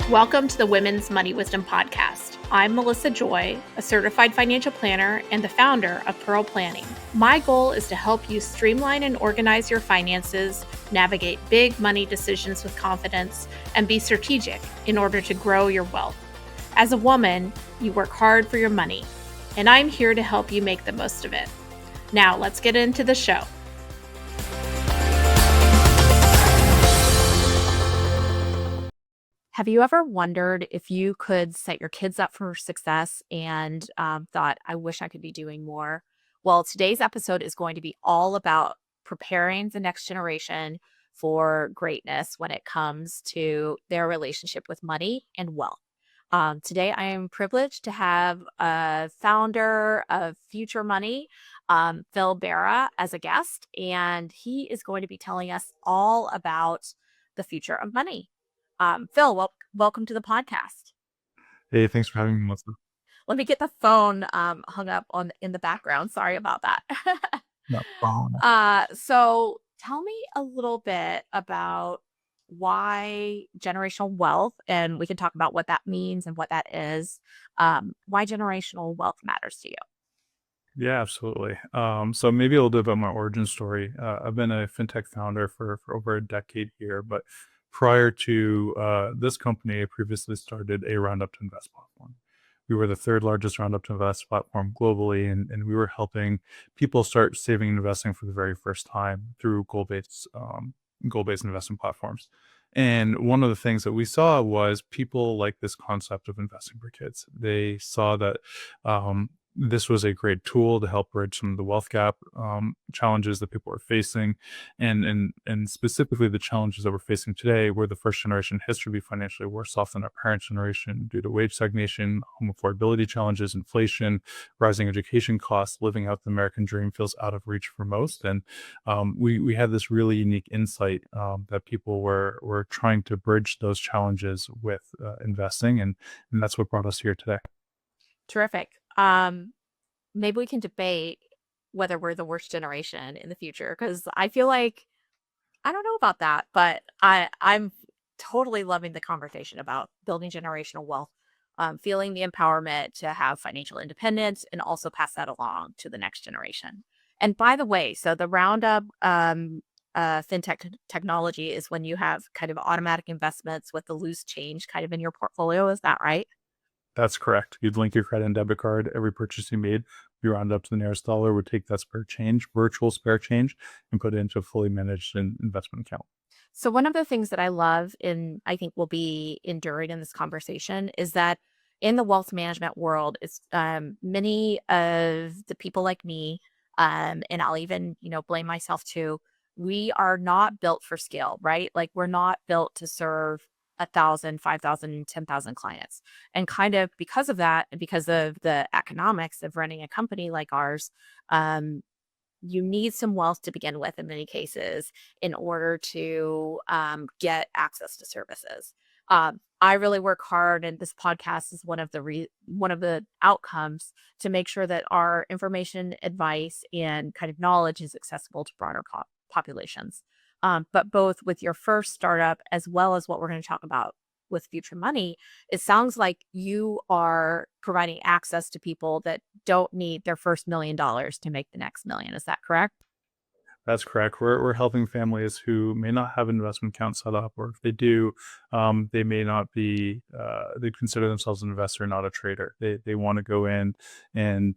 Welcome to the Women's Money Wisdom Podcast. I'm Melissa Joy, a certified financial planner and the founder of Pearl Planning. My goal is to help you streamline and organize your finances, navigate big money decisions with confidence, and be strategic in order to grow your wealth. As a woman, you work hard for your money, and I'm here to help you make the most of it. Now, let's get into the show. Have you ever wondered if you could set your kids up for success and thought, I wish I could be doing more? Well, today's episode is going to be all about preparing the next generation for greatness when it comes to their relationship with money and wealth. Today, I am privileged to have a founder of Future Money, Phil Barrar, as a guest, and he is going to be telling us all about the future of money. Phil, welcome to the podcast. Hey, thanks for having me, Melissa. Let me get the phone hung up in the background. Sorry about that. No problem. So tell me a little bit about why generational wealth, and we can talk about what that means and what that is. Why generational wealth matters to you. Yeah, absolutely. So maybe a little bit about my origin story. I've been a fintech founder for over a decade here, but prior to this company, I previously started a Roundup to Invest platform. We were the third largest Roundup to Invest platform globally, and we were helping people start saving and investing for the very first time through goal-based investment platforms. And one of the things that we saw was people like this concept of investing for kids. They saw that this was a great tool to help bridge some of the wealth gap challenges that people are facing, and specifically the challenges that we're facing today, where the first generation has to be financially worse off than our parents' generation due to wage stagnation, home affordability challenges, inflation, rising education costs. Living out the American dream feels out of reach for most, and we had this really unique insight that people were trying to bridge those challenges with investing, and that's what brought us here today. Terrific. Maybe we can debate whether we're the worst generation in the future, because I feel like, I don't know about that, but I'm totally loving the conversation about building generational wealth, feeling the empowerment to have financial independence and also pass that along to the next generation. And by the way, so the Roundup fintech technology is when you have kind of automatic investments with the loose change kind of in your portfolio. Is that right? That's correct. You'd link your credit and debit card. Every purchase you made, we round up to the nearest dollar, would take that spare change, virtual spare change, and put it into a fully managed investment account. So one of the things that I love, and I think will be enduring in this conversation, is that in the wealth management world, it's many of the people like me, and I'll even blame myself too. We are not built for scale, right? Like, we're not built to serve 1,000, 5,000, 10,000 clients. And kind of because of that, and because of the economics of running a company like ours, you need some wealth to begin with in many cases in order to get access to services. I really work hard, and this podcast is one of the outcomes to make sure that our information, advice, and kind of knowledge is accessible to broader populations. But both with your first startup as well as what we're going to talk about with Future Money, it sounds like you are providing access to people that don't need their first $1 million to make the next million. Is that correct? That's correct. We're helping families who may not have an investment account set up, or if they do, they may not be. They consider themselves an investor, not a trader. They want to go in and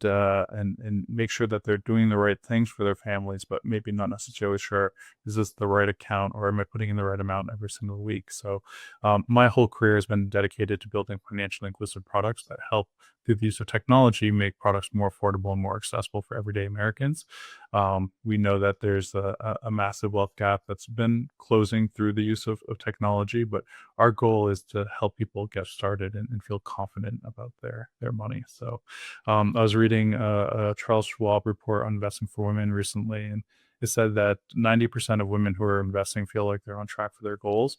make sure that they're doing the right things for their families, but maybe not necessarily sure, is this the right account, or am I putting in the right amount every single week? So my whole career has been dedicated to building financially inclusive products that help, through the use of technology, make products more affordable and more accessible for everyday Americans. We know that there's a massive wealth gap that's been closing through the use of technology, but our goal is to help people get started and feel confident about their money. So I was reading a Charles Schwab report on investing for women recently, and it said that 90% of women who are investing feel like they're on track for their goals,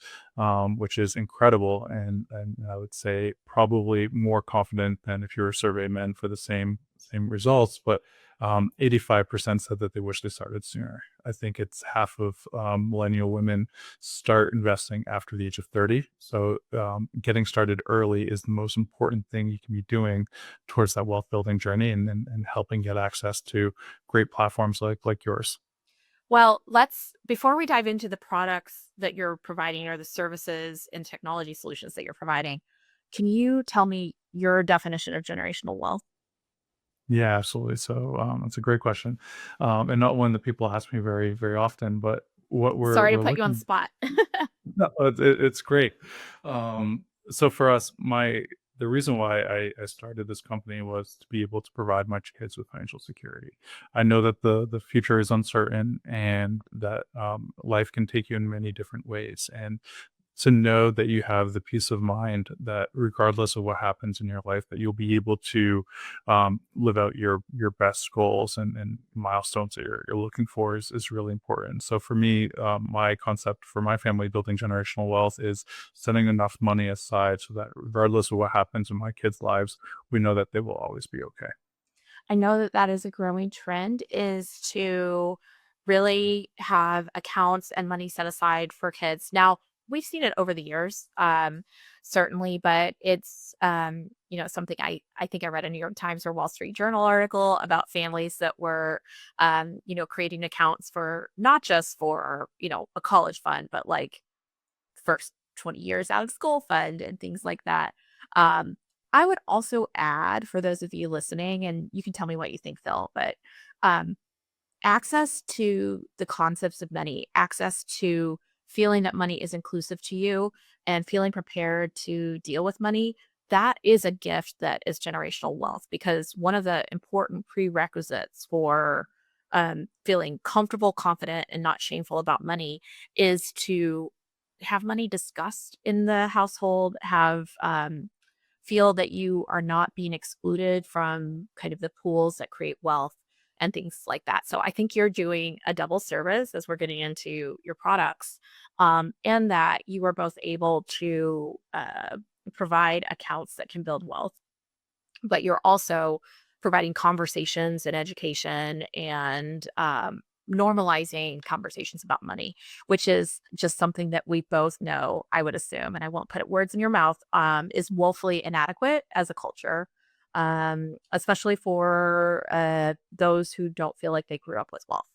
which is incredible. And I would say probably more confident than if you were survey men for the same same results, but 85% said that they wish they started sooner. I think it's half of millennial women start investing after the age of 30. So getting started early is the most important thing you can be doing towards that wealth building journey, and helping get access to great platforms like yours. Well, let's before we dive into the products that you're providing or the services and technology solutions that you're providing, can you tell me your definition of generational wealth? Yeah, absolutely. So that's a great question, and not one that people ask me very often. But what we're Sorry to we're put you on the looking spot. no, it's great. So for us, the reason why I started this company was to be able to provide my kids with financial security. I know that the future is uncertain, and that life can take you in many different ways. And to know that you have the peace of mind that regardless of what happens in your life, that you'll be able to live out your best goals and milestones that you're looking for is really important. So for me, my concept for my family building generational wealth is setting enough money aside so that regardless of what happens in my kids' lives, we know that they will always be okay. I know that that is a growing trend is to really have accounts and money set aside for kids. Now, we've seen it over the years, certainly, but it's something I think I read a New York Times or Wall Street Journal article about families that were creating accounts for not just for a college fund, but like first 20 years out of school fund and things like that. Um, I would also add for those of you listening, and you can tell me what you think, Phil, but um, access to the concepts of money, access to feeling that money is inclusive to you and feeling prepared to deal with money, that is a gift that is generational wealth because one of the important prerequisites for feeling comfortable, confident, and not shameful about money is to have money discussed in the household, have feel that you are not being excluded from kind of the pools that create wealth and things like that. So I think you're doing a double service as we're getting into your products, and that you are both able to provide accounts that can build wealth, but you're also providing conversations and education and normalizing conversations about money, which is just something that we both know, I would assume, and I won't put words in your mouth, is woefully inadequate as a culture, especially for those who don't feel like they grew up with wealth.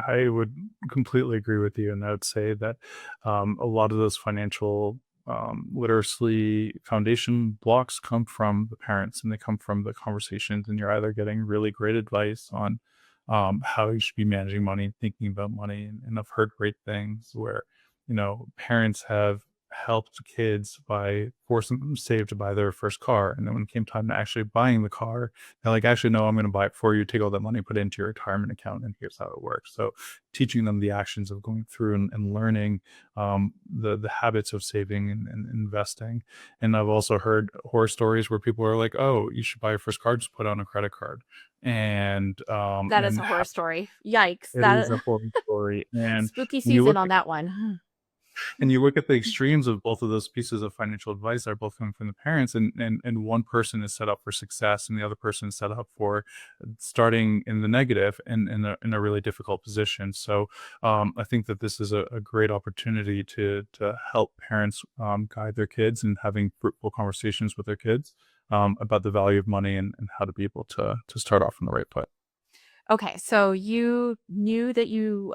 I would completely agree with you, and I would say that a lot of those financial literacy foundation blocks come from the parents, and they come from the conversations. And you're either getting really great advice on how you should be managing money, thinking about money, and I've heard great things where parents have helped kids by forcing them to save to buy their first car, and then when it came time to actually buying the car, they're like, actually, no, I'm going to buy it for you. Take all that money, put it into your retirement account, and here's how it works. So, teaching them the actions of going through and learning the habits of saving and investing. And I've also heard horror stories where people are like, "Oh, you should buy your first car, just put on a credit card," and That is a horror story. Yikes! it is That a horror story. And spooky when you season look on that one. and you look at the extremes of both of those pieces of financial advice are both coming from the parents, and one person is set up for success and the other person is set up for starting in the negative and in a really difficult position. So I think that this is a great opportunity to help parents guide their kids and having fruitful conversations with their kids about the value of money, and how to be able to start off in the right foot. Okay, so you knew that you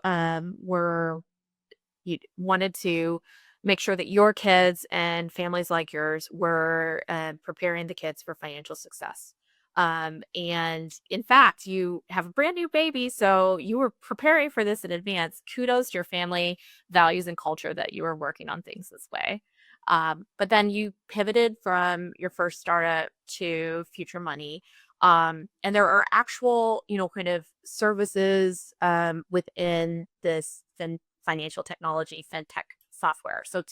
wanted to make sure that your kids and families like yours were preparing the kids for financial success. And in fact, you have a brand new baby, so you were preparing for this in advance. Kudos to your family values and culture that you were working on things this way. But then you pivoted from your first startup to Future Money. And there are actual, kind of services within this financial technology, fintech software. So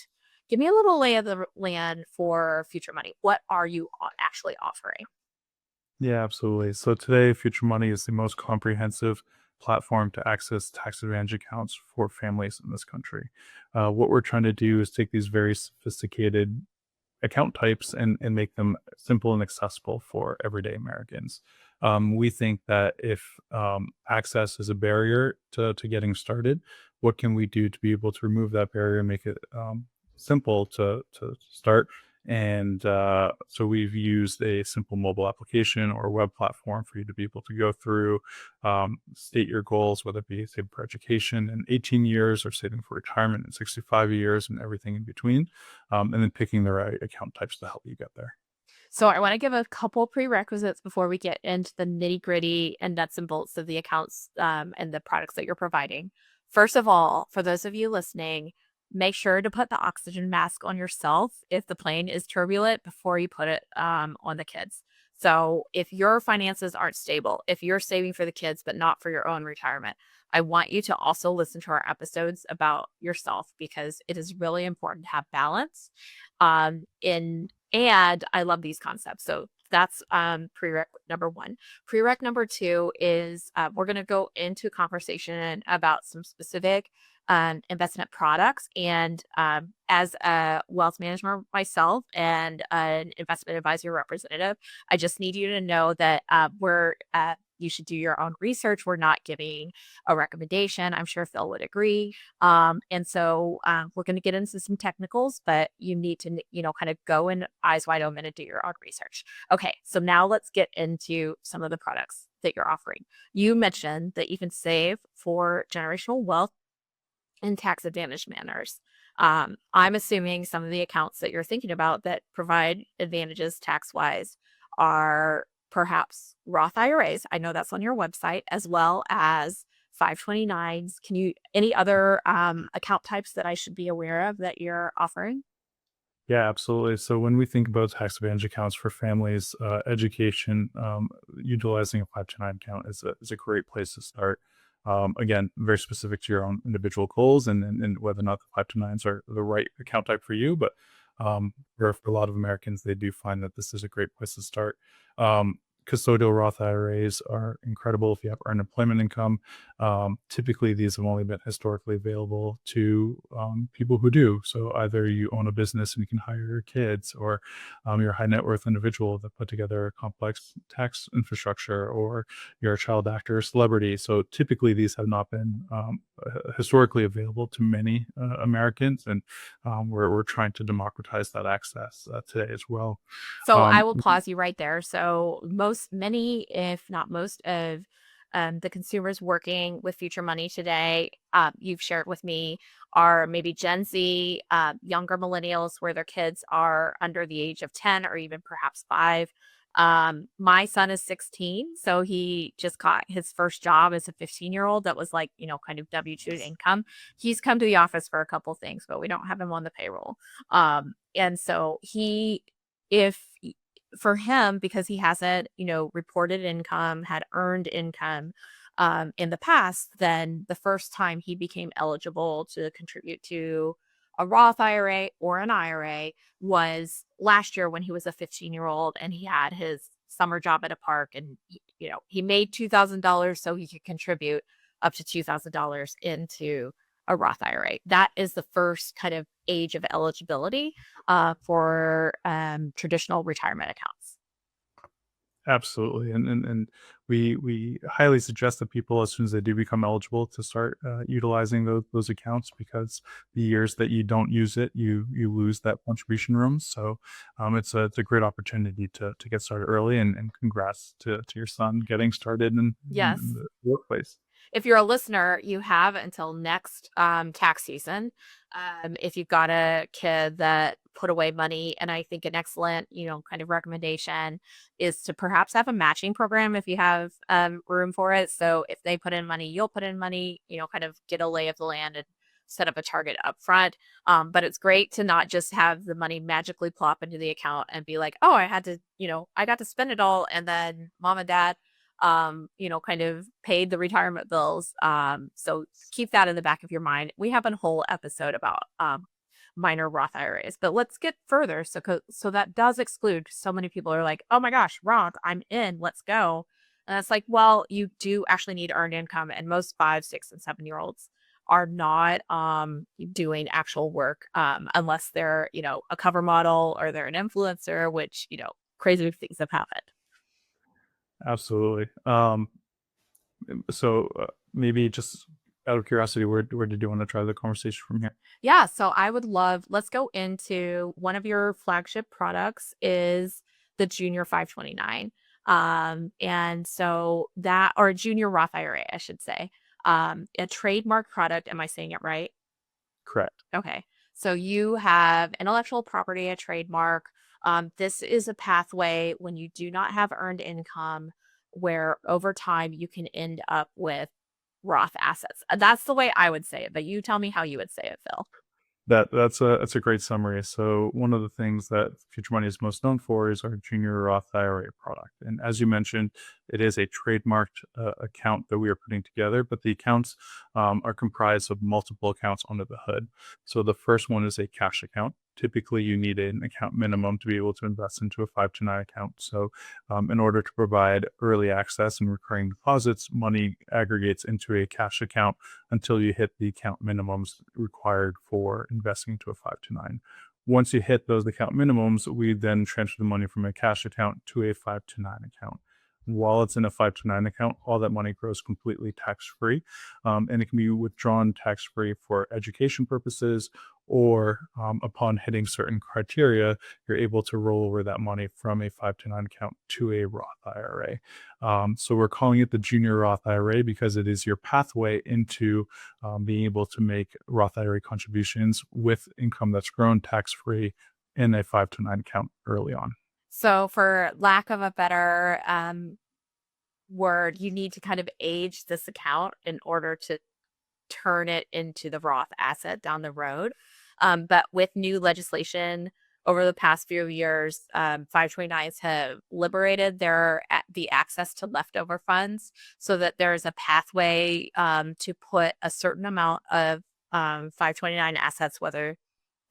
give me a little lay of the land for Future Money. What are you actually offering? Yeah, absolutely. So today, Future Money is the most comprehensive platform to access tax advantage accounts for families in this country. What we're trying to do is take these very sophisticated account types and make them simple and accessible for everyday Americans. We think that if access is a barrier to getting started, what can we do to be able to remove that barrier and make it simple to start? And so we've used a simple mobile application or web platform for you to be able to go through, state your goals, whether it be saving for education in 18 years or saving for retirement in 65 years and everything in between, and then picking the right account types to help you get there. So I want to give a couple prerequisites before we get into the nitty gritty and nuts and bolts of the accounts and the products that you're providing. First of all, for those of you listening, make sure to put the oxygen mask on yourself if the plane is turbulent before you put it on the kids. So if your finances aren't stable, if you're saving for the kids but not for your own retirement, I want you to also listen to our episodes about yourself because it is really important to have balance in and I love these concepts. So that's prereq number one. Prereq number two is we're going to go into a conversation about some specific investment products. And as a wealth manager myself and an investment advisor representative, I just need you to know that you should do your own research. We're not giving a recommendation. I'm sure Phil would agree. And so we're going to get into some technicals, but you need to, kind of go in eyes wide open and do your own research. Okay, so now let's get into some of the products that you're offering. You mentioned that you can save for generational wealth in tax advantage manners. I'm assuming some of the accounts that you're thinking about that provide advantages tax wise are perhaps Roth IRAs. I know that's on your website, as well as 529s. Any other account types that I should be aware of that you're offering? Yeah, absolutely. So when we think about tax advantage accounts for families, education, utilizing a 529 account is a great place to start. Again, very specific to your own individual goals and whether or not the 529s are the right account type for you. But for a lot of Americans, they do find that this is a great place to start. Custodial Roth IRAs are incredible if you have earned employment income. Typically, these have only been historically available to people who do. So either you own a business and you can hire your kids, or you're a high net worth individual that put together a complex tax infrastructure, or you're a child actor or celebrity. So typically, these have not been historically available to many Americans, and we're trying to democratize that access today as well. So I Um, will pause you right there. So many, if not most of the consumers working with future money today, you've shared with me, are maybe Gen Z, younger millennials where their kids are under the age of 10 or even perhaps 5. My son is 16, so he just got his first job as a 15-year-old that was like, kind of W-2 income. He's come to the office for a couple things, but we don't have him on the payroll. And so if for him, because he hasn't, reported income, had earned income in the past, then the first time he became eligible to contribute to a Roth IRA or an IRA was last year when he was a 15-year-old and he had his summer job at a park and he made $2,000 so he could contribute up to $2,000 into a Roth IRA. That is the first kind of age of eligibility for traditional retirement accounts. Absolutely, and we highly suggest that people, as soon as they do become eligible, to start utilizing those accounts, because the years that you don't use it, you lose that contribution room. So it's a great opportunity to get started early, and congrats to your son getting started in Yes. the workplace. If you're a listener, you have until next tax season. If you've got a kid that put away money, and I think an excellent, kind of recommendation is to perhaps have a matching program if you have room for it. So if they put in money, you'll put in money, kind of get a lay of the land and set up a target up front. But it's great to not just have the money magically plop into the account and be like, oh, I got to spend it all. And then mom and dad kind of paid the retirement bills. So keep that in the back of your mind. We have a whole episode about minor Roth IRAs, but let's get further. So that does exclude. So many people are like, oh my gosh, Roth, I'm in, let's go. And it's like, well, you do actually need earned income, and most 5, 6, and 7-year-olds are not doing actual work unless they're a cover model or they're an influencer, which crazy things have happened. Absolutely. So maybe just out of curiosity, where did you want to try the conversation from here? Yeah, so I would love, let's go into one of your flagship products is the Junior 529. And so that, or Junior Roth IRA, I should say, a trademark product. Am I saying it right? Correct. Okay. So you have intellectual property, a trademark. This is a pathway when you do not have earned income where over time you can end up with Roth assets. That's the way I would say it, but you tell me how you would say it, Phil. That's a great summary. So one of the things that Future Money is most known for is our Junior Roth IRA product. And as you mentioned, it is a trademarked account that we are putting together, but the accounts are comprised of multiple accounts under the hood. So the first one is a cash account. Typically, you need an account minimum to be able to invest into a 529 account. So, in order to provide early access and recurring deposits, money aggregates into a cash account until you hit the account minimums required for investing into a 529. Once you hit those account minimums, we then transfer the money from a cash account to a 529 account. While it's in a 529 account, all that money grows completely tax free, and it can be withdrawn tax free for education purposes, or upon hitting certain criteria, you're able to roll over that money from a 529 account to a Roth IRA. So we're calling it the Junior Roth IRA because it is your pathway into being able to make Roth IRA contributions with income that's grown tax free in a 529 account early on. So, for lack of a better word, you need to kind of age this account in order to turn it into the Roth asset down the road. But with new legislation over the past few years, 529s have liberated the access to leftover funds so that there's a pathway to put a certain amount of 529 assets, whether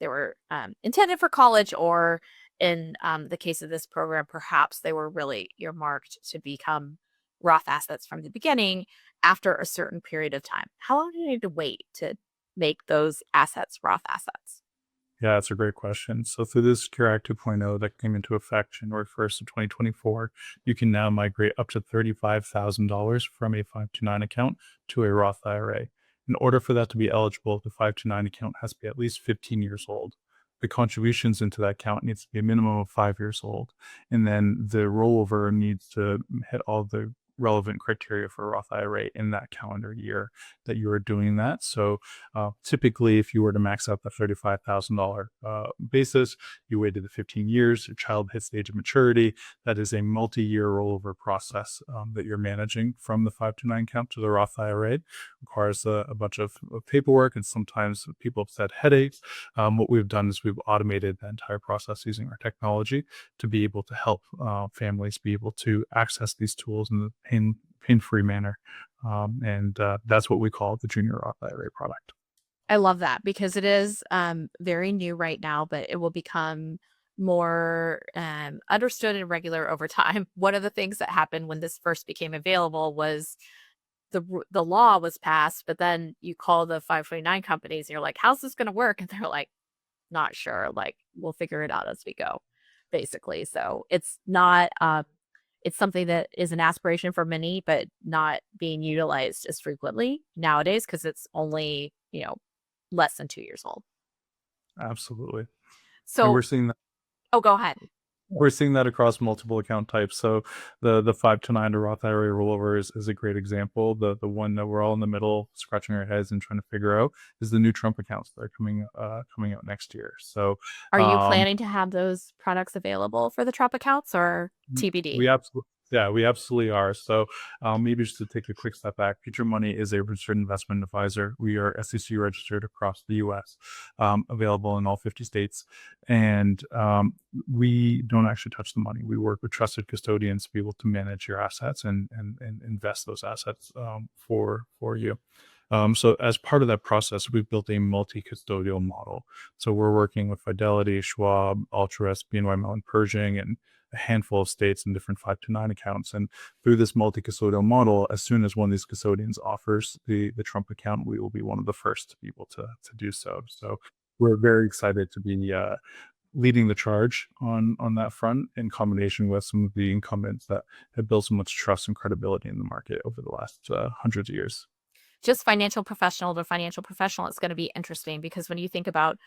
they were intended for college or in the case of this program, perhaps they were really earmarked to become Roth assets from the beginning after a certain period of time. How long do you need to wait to make those assets Roth assets? Yeah, that's a great question. So through this Secure Act 2.0 that came into effect January 1st of 2024, you can now migrate up to $35,000 from a 529 account to a Roth IRA. In order for that to be eligible, the 529 account has to be at least 15 years old. The contributions into that account needs to be a minimum of 5 years old. And then the rollover needs to hit all the relevant criteria for a Roth IRA in that calendar year that you are doing that. So typically, if you were to max out the $35,000 basis, you waited the 15 years, your child hits the age of maturity. That is a multi-year rollover process that you're managing from the 529 account to the Roth IRA. It requires a bunch of paperwork, and sometimes people have had headaches. What we've done is we've automated that entire process using our technology to be able to help families be able to access these tools in a pain-free manner. And that's what we call the Junior Roth IRA product. I love that because it is very new right now, but it will become more understood and regular over time. One of the things that happened when this first became available was the law was passed, but then you call the 529 companies and you're like, how's this going to work? And they're like, not sure. Like, we'll figure it out as we go, basically. So it's not, it's something that is an aspiration for many, but not being utilized as frequently nowadays because it's only, less than 2 years old. Absolutely. And So, oh, go ahead. we're seeing that across multiple account types. So the 529 to Roth IRA rollover is a great example. The one that we're all in the middle scratching our heads and trying to figure out is the new Trump accounts that are coming out next year. So Are you um, planning to have those products available for the Trop accounts or TBD? we absolutely are. So maybe just to take a quick step back, Future Money is a registered investment advisor. We are SEC registered across the U.S., available in all 50 states, and we don't actually touch the money. We work with trusted custodians to be able to manage your assets and invest those assets for you. So as part of that process, we've built a multi-custodial model. So we're working with Fidelity, Schwab, Ultra, BNY Mellon, Pershing, and a handful of states and different 529 accounts. And through this multi-custodial model, as soon as one of these custodians offers the Trump account, we will be one of the first to be able to do so. So we're very excited to be leading the charge on that front in combination with some of the incumbents that have built so much trust and credibility in the market over the last hundreds of years. Just financial professional to financial professional, it's going to be interesting because when you think about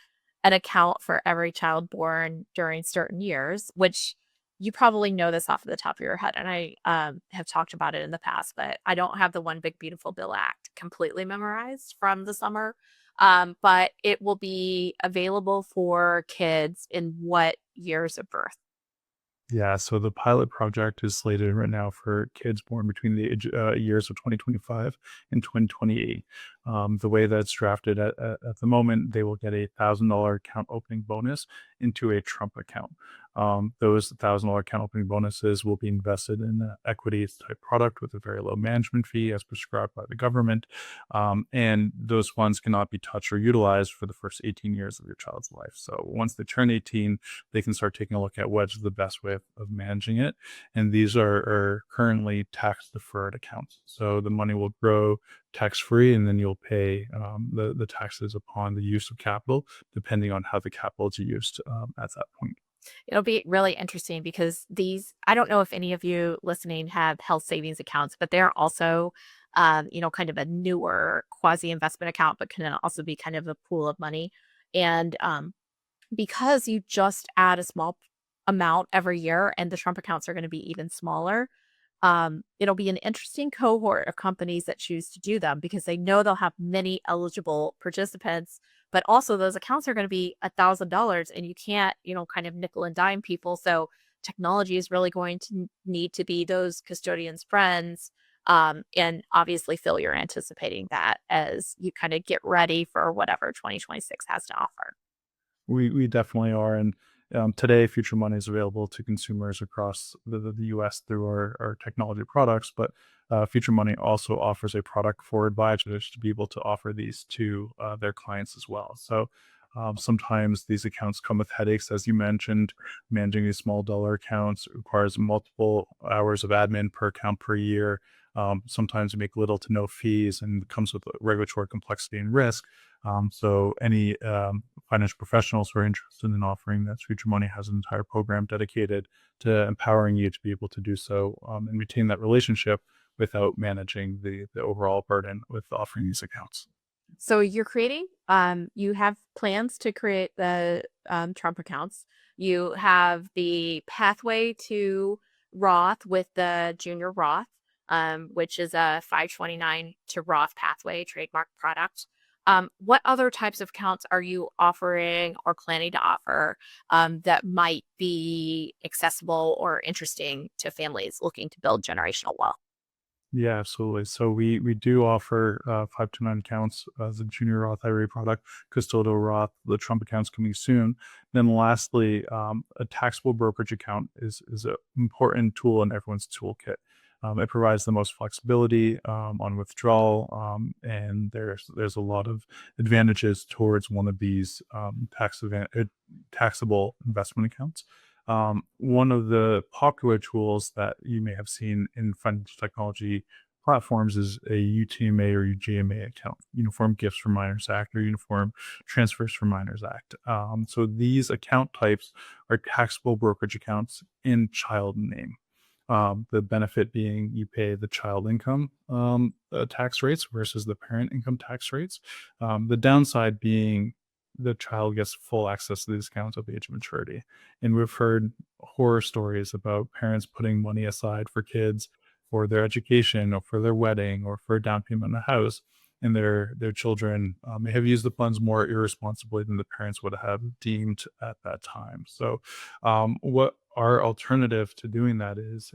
an account for every child born during certain years, which you probably know this off of the top of your head, and I have talked about it in the past, but I don't have the One Big Beautiful Bill Act completely memorized from the summer. But it will be available for kids in what years of birth? Yeah, so the pilot project is slated right now for kids born between the years of 2025 and 2028. The way that's drafted at the moment, they will get a $1,000 account opening bonus into a Trump account. Those $1,000 account opening bonuses will be invested in an equities type product with a very low management fee as prescribed by the government. And those funds cannot be touched or utilized for the first 18 years of your child's life. So once they turn 18, they can start taking a look at what's the best way of managing it. And these are currently tax deferred accounts. So the money will grow tax free, and then you'll pay the taxes upon the use of capital, depending on how the capital is used at that point. It'll be really interesting because these, I don't know if any of you listening have health savings accounts, but they're also, kind of a newer quasi investment account, but can also be kind of a pool of money. And because you just add a small amount every year and the Trump accounts are going to be even smaller, it'll be an interesting cohort of companies that choose to do them because they know they'll have many eligible participants, but also those accounts are going to be $1,000 and you can't, kind of nickel and dime people. So technology is really going to need to be those custodians' friends. And obviously, Phil, you're anticipating that as you kind of get ready for whatever 2026 has to offer. We definitely are, and today, future money is available to consumers across the U.S. through our technology products. But future money also offers a product for advisors to be able to offer these to their clients as well. So sometimes these accounts come with headaches, as you mentioned. Managing these small dollar accounts requires multiple hours of admin per account per year. Sometimes you make little to no fees and comes with regulatory complexity and risk. So any financial professionals who are interested in offering this, Future Money has an entire program dedicated to empowering you to be able to do so and retain that relationship without managing the overall burden with offering these accounts. So you're creating, you have plans to create the Trump accounts. You have the pathway to Roth with the Junior Roth, which is a 529 to Roth pathway trademark product. What other types of accounts are you offering or planning to offer that might be accessible or interesting to families looking to build generational wealth? Yeah, absolutely. So we do offer 529 accounts as a junior Roth IRA product, custodial Roth, the Trump accounts coming soon. Then lastly, a taxable brokerage account is an important tool in everyone's toolkit. It provides the most flexibility on withdrawal, and there's a lot of advantages towards one of these taxable investment accounts. One of the popular tools that you may have seen in financial technology platforms is a UTMA or UGMA account, Uniform Gifts for Minors Act or Uniform Transfers for Minors Act. So these account types are taxable brokerage accounts in child name. The benefit being you pay the child income tax rates versus the parent income tax rates. The downside being the child gets full access to these accounts at the age of maturity. And we've heard horror stories about parents putting money aside for kids for their education or for their wedding or for a down payment on a house. And their children may have used the funds more irresponsibly than the parents would have deemed at that time. So, what our alternative to doing that is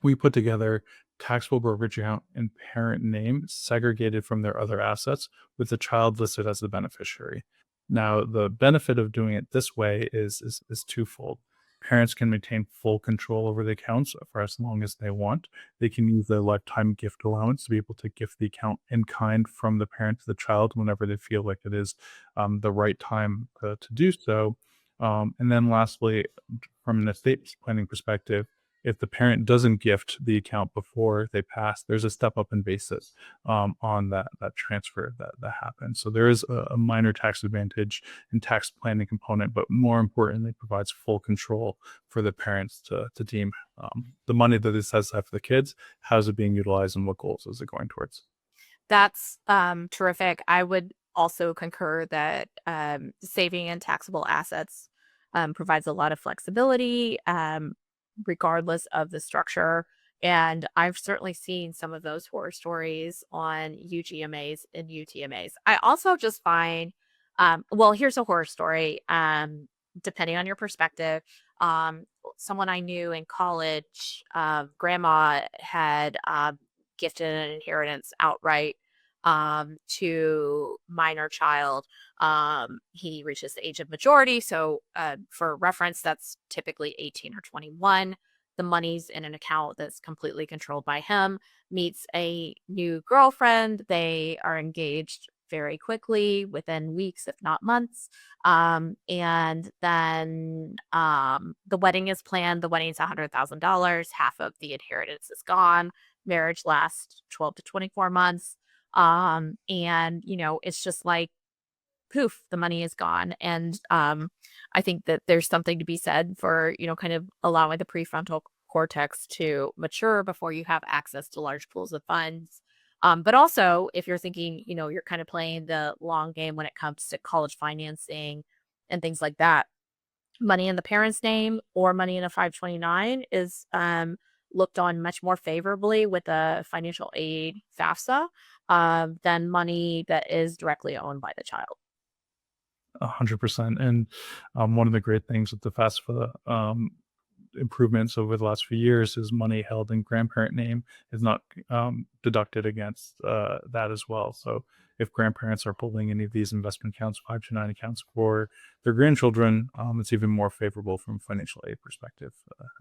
we put together taxable brokerage account in parent name segregated from their other assets with the child listed as the beneficiary. Now, the benefit of doing it this way is twofold. Parents can maintain full control over the accounts for as long as they want. They can use their lifetime gift allowance to be able to gift the account in kind from the parent to the child whenever they feel like it is the right time to do so. And then lastly, from an estate planning perspective, if the parent doesn't gift the account before they pass, there's a step up in basis on that transfer that happens. So there is a minor tax advantage and tax planning component, but more importantly, provides full control for the parents to deem the money that it sets aside for the kids. How's it being utilized and what goals is it going towards? That's terrific. I would also concur that saving in taxable assets provides a lot of flexibility, regardless of the structure. And I've certainly seen some of those horror stories on UGMAs and UTMAs. I also just find, well, here's a horror story. Depending on your perspective, someone I knew in college, grandma had gifted an inheritance outright to minor child. He reaches the age of majority. So, for reference, that's typically 18 or 21. The money's in an account that's completely controlled by him. Meets a new girlfriend. They are engaged very quickly, within weeks, if not months. And then the wedding is planned. The wedding's $100,000. Half of the inheritance is gone. Marriage lasts 12 to 24 months. And it's just like poof, the money is gone. And I think that there's something to be said for, kind of allowing the prefrontal cortex to mature before you have access to large pools of funds. But also, if you're thinking, you're kind of playing the long game when it comes to college financing and things like that, money in the parent's name or money in a 529 is looked on much more favorably with a financial aid FAFSA than money that is directly owned by the child. 100%. And one of the great things with the FAFSA improvements over the last few years is money held in grandparent name is not deducted against that as well. So if grandparents are pulling any of these investment accounts, 529 accounts for their grandchildren, it's even more favorable from a financial aid perspective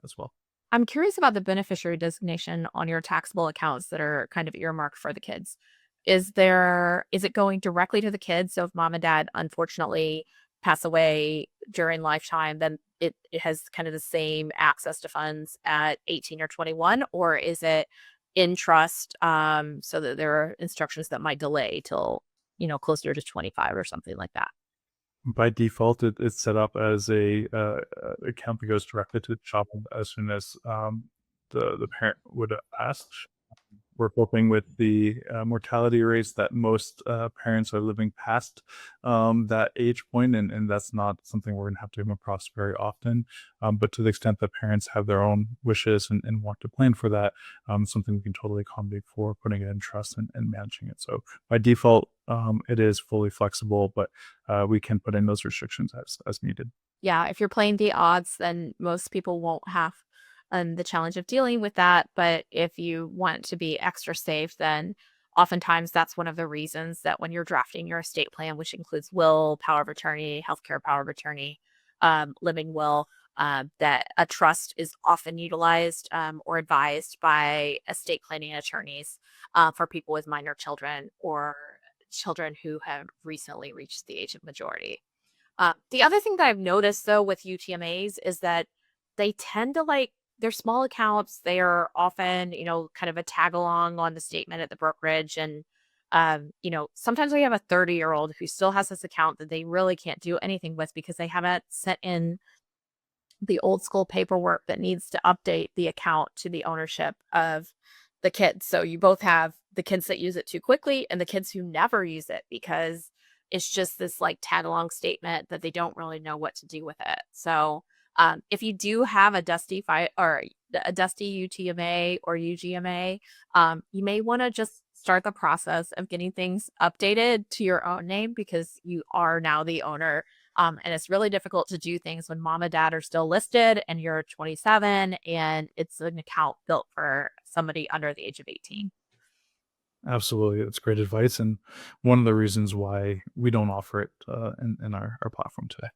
as well. I'm curious about the beneficiary designation on your taxable accounts that are kind of earmarked for the kids. Is it going directly to the kids? So if mom and dad unfortunately pass away during lifetime, then it has kind of the same access to funds at 18 or 21, or is it in trust, so that there are instructions that might delay till, closer to 25 or something like that? By default, it's set up as a account that goes directly to the child as soon as the parent would ask. We're hoping with the mortality rates that most parents are living past that age point, and that's not something we're going to have to come across very often. But to the extent that parents have their own wishes and want to plan for that, something we can totally accommodate for putting it in trust and managing it. So by default, it is fully flexible, but we can put in those restrictions as needed. Yeah, if you're playing the odds, then most people won't have the challenge of dealing with that. But if you want to be extra safe, then oftentimes that's one of the reasons that when you're drafting your estate plan, which includes will, power of attorney, healthcare power of attorney, living will, that a trust is often utilized or advised by estate planning attorneys for people with minor children or children who have recently reached the age of majority. The other thing that I've noticed though with UTMAs is that they tend to they're small accounts. They are often, kind of a tag along on the statement at the brokerage. And, sometimes we have a 30-year-old who still has this account that they really can't do anything with because they haven't sent in the old school paperwork that needs to update the account to the ownership of the kids. So you both have the kids that use it too quickly and the kids who never use it because it's just this tag along statement that they don't really know what to do with it. So if you do have a dusty UTMA or UGMA, you may want to just start the process of getting things updated to your own name because you are now the owner. And it's really difficult to do things when mom and dad are still listed and you're 27 and it's an account built for somebody under the age of 18. Absolutely, that's great advice, and one of the reasons why we don't offer it in our platform today.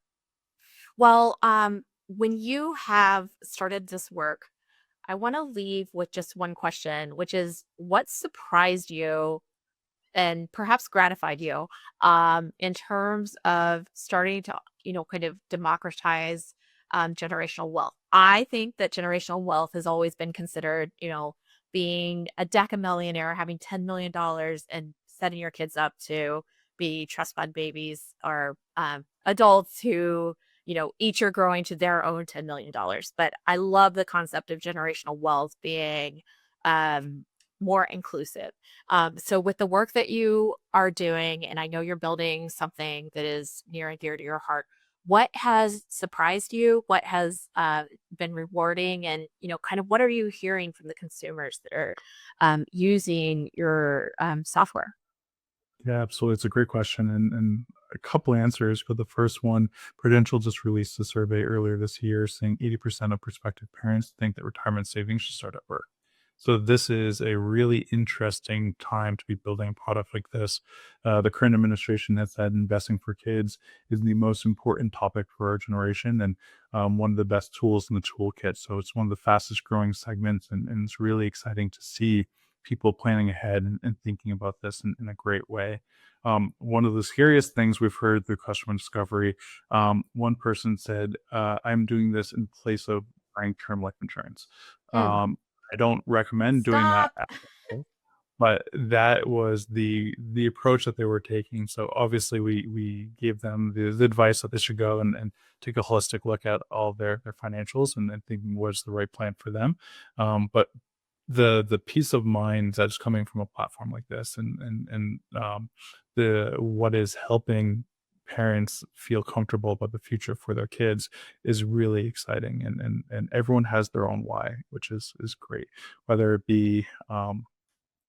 Well, when you have started this work, I want to leave with just one question, which is what surprised you and perhaps gratified you in terms of starting to, kind of democratize generational wealth? I think that generational wealth has always been considered, being a decamillionaire, having $10 million and setting your kids up to be trust fund babies or adults who, each are growing to their own $10 million. But I love the concept of generational wealth being um, more inclusive. So, with the work that you are doing, and I know you're building something that is near and dear to your heart, what has surprised you? What has been rewarding? And, kind of what are you hearing from the consumers that are using your software? Yeah, absolutely. It's a great question, and a couple answers. But the first one, Prudential just released a survey earlier this year saying 80% of prospective parents think that retirement savings should start at work. So this is a really interesting time to be building a product like this. The current administration has said investing for kids is the most important topic for our generation, and one of the best tools in the toolkit. So it's one of the fastest growing segments, and it's really exciting to see people planning ahead and thinking about this in a great way. One of the scariest things we've heard through customer discovery, one person said, I'm doing this in place of buying term life insurance. Mm. Um, I don't recommend doing that Stop. at all, but that was the approach that they were taking. So obviously we gave them the advice that they should go and take a holistic look at all their financials and thinking what's the right plan for them. But the peace of mind that's coming from a platform like this and the what is helping parents feel comfortable about the future for their kids is really exciting, and everyone has their own why, which is great, whether it be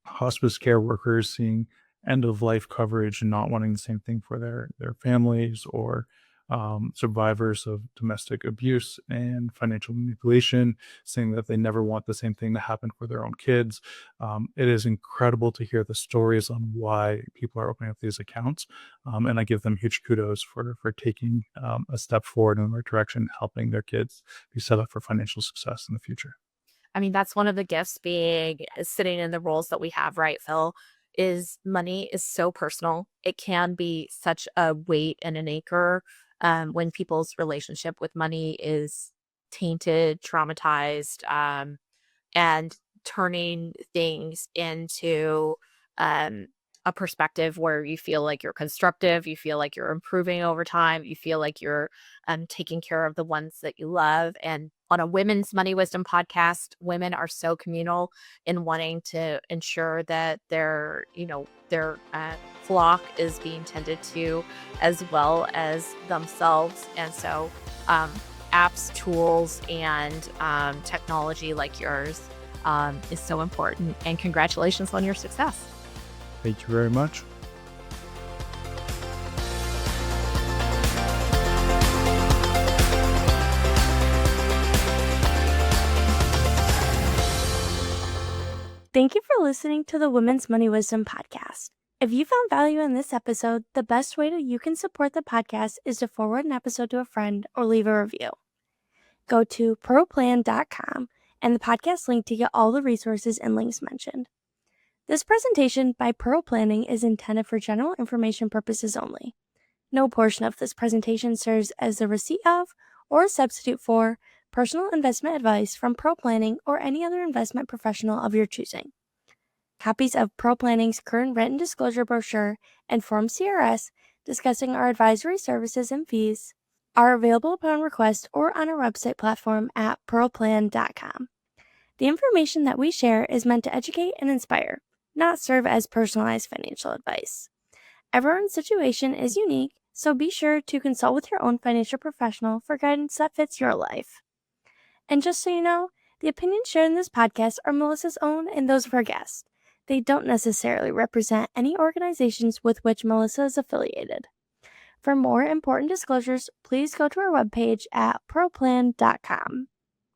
hospice care workers seeing end of life coverage and not wanting the same thing for their families, or survivors of domestic abuse and financial manipulation saying that they never want the same thing to happen for their own kids. It is incredible to hear the stories on why people are opening up these accounts, and I give them huge kudos for taking a step forward in the right direction, helping their kids be set up for financial success in the future. I mean, that's one of the gifts being sitting in the roles that we have, right, Phil? Is money is so personal. It can be such a weight and an anchor when people's relationship with money is tainted, traumatized. And turning things into um, a perspective where you feel like you're constructive, you feel like you're improving over time, you feel like you're taking care of the ones that you love. And on a women's money wisdom podcast, women are so communal in wanting to ensure that their flock is being tended to as well as themselves. And so um, apps, tools, and technology like yours is so important. And congratulations on your success. Thank you very much. Thank you for listening to the Women's Money Wisdom podcast. If you found value in this episode, the best way that you can support the podcast is to forward an episode to a friend or leave a review. Go to proplan.com and the podcast link to get all the resources and links mentioned. This presentation by Pearl Planning is intended for general information purposes only. No portion of this presentation serves as the receipt of or a substitute for personal investment advice from Pearl Planning or any other investment professional of your choosing. Copies of Pearl Planning's current written disclosure brochure and Form CRS discussing our advisory services and fees are available upon request or on our website platform at pearlplan.com. The information that we share is meant to educate and inspire, not serve as personalized financial advice. Everyone's situation is unique, so be sure to consult with your own financial professional for guidance that fits your life. And just so you know, the opinions shared in this podcast are Melissa's own and those of her guests. They don't necessarily represent any organizations with which Melissa is affiliated. For more important disclosures, please go to our webpage at pearlplan.com.